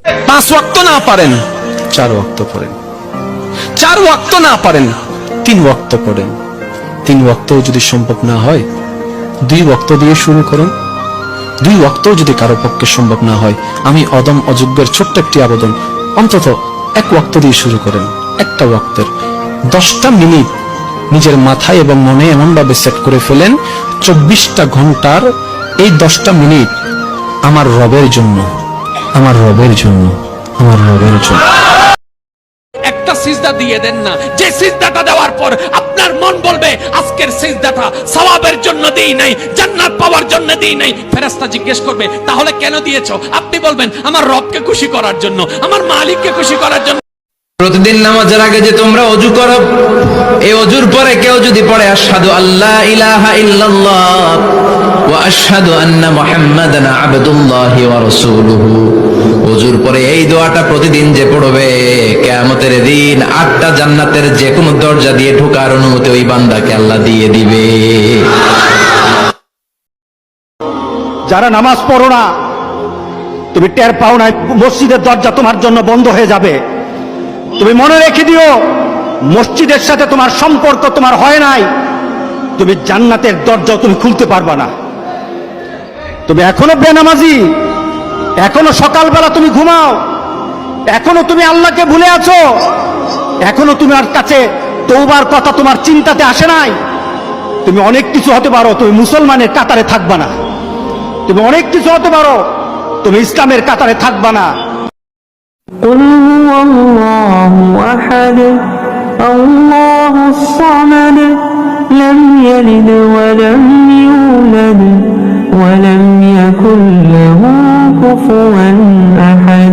5 ওয়াক্ত না পারেন 4 ওয়াক্ত পড়েন, 4 ওয়াক্ত না পারেন 3 ওয়াক্ত পড়েন, 3 ওয়াক্তও যদি সম্ভব না হয় 2 ওয়াক্ত দিয়ে শুরু করুন, 2 ওয়াক্তও যদি কারো পক্ষে সম্ভব না হয়, আমি অদম অযোগ্যের ছোট্ট একটি আবেদন, অন্তত 1 ওয়াক্ত দিয়ে শুরু করেন। একটা ওয়াক্তের 10টা মিনিট নিজের মাথায় এবং মনে এমন ভাবে সেট করে ফেলেন, 24টা ঘন্টার এই 10টা মিনিট আমার রবের জন্য, আমার রবের জন্য, আমার রবের জন্য। একটা সিজদা দিয়ে দেন না, যে সিজদাটা দেওয়ার পর আপনার মন বলবে আজকের সিজদাটা সওয়াবের জন্য দেই নাই, জান্নাত পাওয়ার জন্য দেই নাই। ফেরেশতা জিজ্ঞেস করবে তাহলে কেন দিয়েছো? আপনি বলবেন আমার রবকে খুশি করার জন্য, আমার মালিককে খুশি করার জন্য। প্রতিদিন নামাজের আগে যে তোমরা ওযু করো, এই ওযুর পরে কেউ যদি পড়ে আশহাদু আল্লা ইলাহা ইল্লাল্লাহ ওয়া আশহাদু আন্না মুহাম্মাদান আবদুল্লাহি ওয়া রাসূলুহু, ওযুর পরে এই দোয়াটা প্রতিদিন যে পড়বে, কিয়ামতের দিন 8টা জান্নাতের যে কোনো দরজা দিয়ে ঢোকার অনুমতি ওই বান্দাকে আল্লাহ দিয়ে দিবে। যারা নামাজ পড়ো না, তুমি টের পাও না মসজিদের দরজা তোমার জন্য বন্ধ হয়ে যাবে। তুমি মনে রেখে দিও, মসজিদের সাথে তোমার সম্পর্ক তোমার হয় নাই, তুমি জান্নাতের দরজা তুমি খুলতে পারবা না। তুমি এখনো বেনামাজি, এখনো সকালবেলা তুমি ঘুমাও, এখনো তুমি আল্লাহকে ভুলে আছো, এখনো তোমার কাছে তওবার কথা তোমার চিন্তাতে আসে নাই। তুমি অনেক কিছু হতে পারো, তুমি মুসলমানের কাতারে থাকবা না। তুমি অনেক কিছু হতে পারো, তুমি ইসলামের কাতারে থাকবা না। قل هو الله أحد الله الصمد لم يلد ولم يولد ولم يكن له كفوا أحد